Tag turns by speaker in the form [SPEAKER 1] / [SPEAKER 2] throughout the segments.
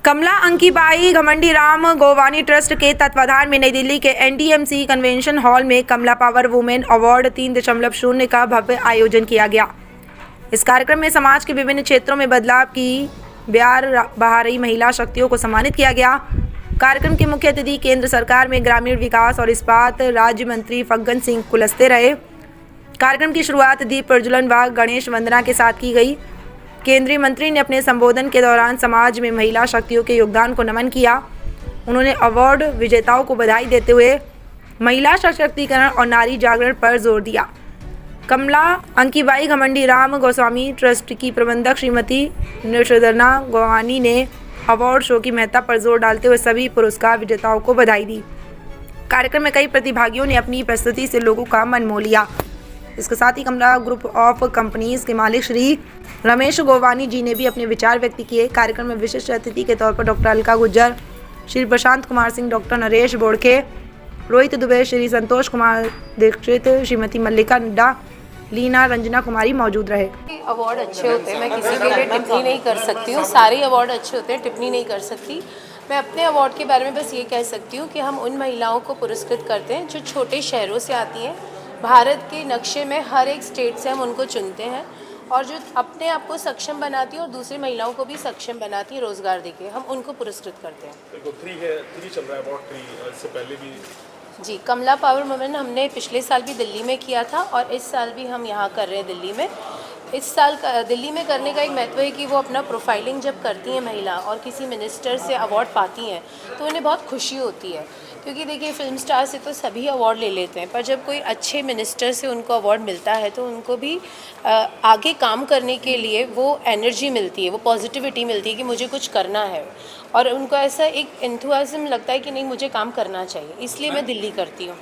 [SPEAKER 1] कमला अंकीबाई घमंडी राम गोवानी ट्रस्ट के तत्वाधान में नई दिल्ली के एनडीएमसी कन्वेंशन हॉल में कमला पावर वुमेन अवार्ड 3.0 का भव्य आयोजन किया गया। इस कार्यक्रम में समाज के विभिन्न क्षेत्रों में बदलाव की ब्यार बहा रही महिला शक्तियों को सम्मानित किया गया। कार्यक्रम के मुख्य अतिथि केंद्र सरकार में ग्रामीण विकास और इस्पात राज्य मंत्री फग्गन सिंह कुलस्ते रहे। कार्यक्रम की शुरुआत दीप प्रज्वलन व गणेश वंदना के साथ की गई। केंद्रीय मंत्री ने अपने संबोधन के दौरान समाज में महिला शक्तियों के योगदान को नमन किया। उन्होंने अवार्ड विजेताओं को बधाई देते हुए महिला सशक्तिकरण और नारी जागरण पर जोर दिया। कमला अंकीबाई घमंडी राम गोस्वामी ट्रस्ट की प्रबंधक श्रीमती निर्षदना गोवानी ने अवार्ड शो की महत्ता पर जोर डालते हुए सभी पुरस्कार विजेताओं को बधाई दी। कार्यक्रम में कई प्रतिभागियों ने अपनी प्रस्तुति से लोगों का मन मोह लिया। इसके साथ ही कमला ग्रुप ऑफ कंपनीज के मालिक श्री रमेश गोवानी जी ने भी अपने विचार व्यक्त किए। कार्यक्रम में विशिष्ट अतिथि के तौर पर डॉक्टर अलका गुज्जर, श्री प्रशांत कुमार सिंह, डॉक्टर नरेश बोड़खे, रोहित दुबे, श्री संतोष कुमार दीक्षित, श्रीमती मल्लिका नड्डा, लीना रंजना कुमारी मौजूद रहे।
[SPEAKER 2] अवार्ड अच्छे होते हैं, मैं किसी के लिए टिप्पणी नहीं कर सकती हूँ। सारे अवार्ड अच्छे होते हैं, टिप्पणी नहीं कर सकती। मैं अपने अवार्ड के बारे में बस ये कह सकती हूँ कि हम उन महिलाओं को पुरस्कृत करते हैं जो छोटे शहरों से आती हैं। भारत के नक्शे में हर एक स्टेट से हम उनको चुनते हैं और जो अपने आप को सक्षम बनाती हैं और दूसरी महिलाओं को भी सक्षम बनाती हैं रोजगार देके, हम उनको पुरस्कृत करते हैं।
[SPEAKER 3] देखो 3 चल रहा है अवार्ड 3, इससे पहले भी
[SPEAKER 2] जी, कमला पावर वुमेन हमने पिछले साल भी दिल्ली में किया था और इस साल भी हम यहाँ कर रहे हैं दिल्ली में। इस साल दिल्ली में करने का एक महत्व है कि वो अपना प्रोफाइलिंग जब करती हैं महिला और किसी मिनिस्टर से अवार्ड पाती हैं तो उन्हें बहुत खुशी होती है, क्योंकि देखिए फिल्म स्टार से तो सभी अवार्ड ले लेते हैं, पर जब कोई अच्छे मिनिस्टर से उनको अवार्ड मिलता है तो उनको भी आगे काम करने के लिए वो एनर्जी मिलती है, वो पॉजिटिविटी मिलती है कि मुझे कुछ करना है और उनको ऐसा एक एंथुसियाज्म लगता है कि नहीं मुझे काम करना चाहिए, इसलिए मैं दिल्ली करती हूँ।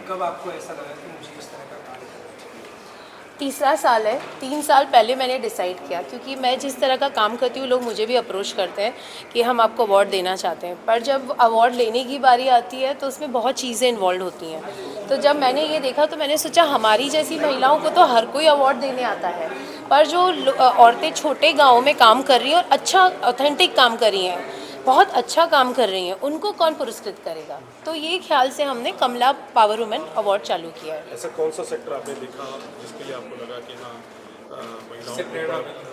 [SPEAKER 4] कब आपको ऐसा लगा कि मुझे इस तरह का काम करना चाहिए?
[SPEAKER 2] तीसरा साल है। 3 साल पहले मैंने डिसाइड किया, क्योंकि मैं जिस तरह का काम करती हूँ लोग मुझे भी अप्रोच करते हैं कि हम आपको अवार्ड देना चाहते हैं, पर जब अवार्ड लेने की बारी आती है तो उसमें बहुत चीज़ें इन्वॉल्व होती हैं। तो जब मैंने ये देखा तो मैंने सोचा हमारी जैसी महिलाओं को तो हर कोई अवार्ड देने आता है, पर जो औरतें छोटे गाँव में काम कर रही हैं और अच्छा ऑथेंटिक काम कर रही हैं, बहुत अच्छा काम कर रही हैं, उनको कौन पुरस्कृत करेगा। तो ये ख्याल से हमने कमला पावर वुमेन अवार्ड चालू किया है।
[SPEAKER 3] ऐसा कौन सा सेक्टर आपने देखा जिसके लिए आपको लगा कि हाँ महिलाओं को?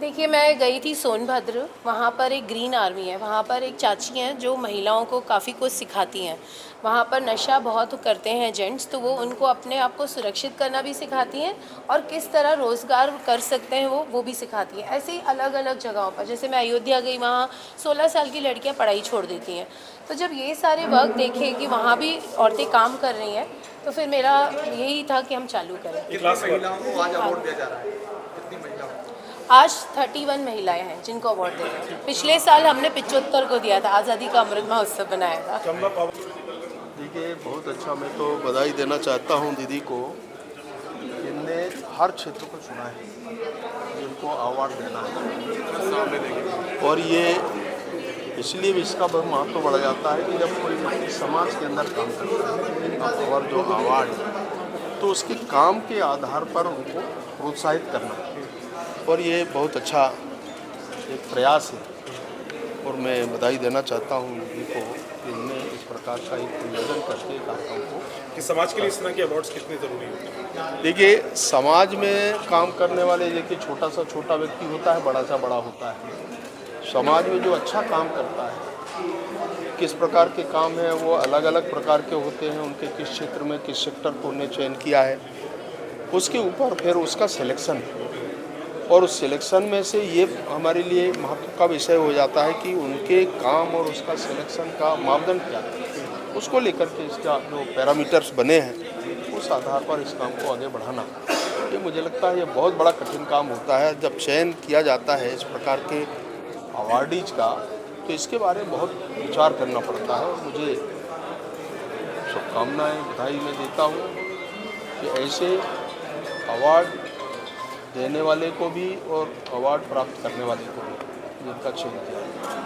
[SPEAKER 2] देखिए, मैं गई थी सोनभद्र, वहाँ पर एक ग्रीन आर्मी है, वहाँ पर एक चाची हैं जो महिलाओं को काफ़ी कुछ सिखाती हैं। वहाँ पर नशा बहुत करते हैं जेंट्स, तो वो उनको अपने आप को सुरक्षित करना भी सिखाती हैं और किस तरह रोज़गार कर सकते हैं वो भी सिखाती हैं। ऐसे ही अलग अलग जगहों पर, जैसे मैं अयोध्या गई, वहाँ 16 साल की लड़कियाँ पढ़ाई छोड़ देती हैं। तो जब ये सारे वर्क देखे कि वहाँ भी औरतें काम कर रही हैं, तो फिर मेरा यही था कि हम चालू करें।
[SPEAKER 4] महिलाओं को आज अवार्ड दिया जा रहा है, कितनी महिलाओं?
[SPEAKER 2] आज 31 महिलाएं हैं जिनको अवार्ड दे रहे हैं। पिछले साल हमने 75 को दिया था, आज़ादी का अमृत महोत्सव बनाया था।
[SPEAKER 3] कमला पावर
[SPEAKER 5] देखिए, बहुत अच्छा, मैं तो बधाई देना चाहता हूं दीदी को। इनने हर क्षेत्र को चुना है जिनको अवार्ड देना है, और ये इसलिए भी इसका बहुत महत्व बढ़ जाता है कि जब कोई व्यक्ति समाज के अंदर काम करता है और जो अवार्ड, तो उसके काम के आधार पर उनको प्रोत्साहित करना, और ये बहुत अच्छा एक प्रयास है। और मैं बधाई देना चाहता हूँ दीदी को कि इनने इस प्रकार का एक नियोजन करके कार्यक्रम को
[SPEAKER 3] कि समाज के लिए इस तरह के अवार्ड्स कितने ज़रूरी होते हैं?
[SPEAKER 5] देखिए, समाज में काम करने वाले, देखिए छोटा सा छोटा व्यक्ति होता है, बड़ा सा बड़ा होता है। समाज में जो अच्छा काम करता है, किस प्रकार के काम है वो अलग अलग प्रकार के होते हैं, उनके किस क्षेत्र में किस सेक्टर को उन्हें चयन किया है, उसके ऊपर फिर उसका सिलेक्शन, और उस सिलेक्शन में से ये हमारे लिए महत्व का विषय हो जाता है कि उनके काम और उसका सिलेक्शन का मापदंड क्या है, उसको लेकर के इसका जो पैरामीटर्स बने हैं उस आधार पर इस काम को आगे बढ़ाना, ये मुझे लगता है ये बहुत बड़ा कठिन काम होता है। जब चयन किया जाता है इस प्रकार के अवार्डीज का, तो इसके बारे में बहुत विचार करना पड़ता है। और मुझे शुभकामनाएँ, बधाई मैं देता हूँ कि ऐसे अवार्ड देने वाले को भी और अवार्ड प्राप्त करने वाले को भी जिनका चयन किया।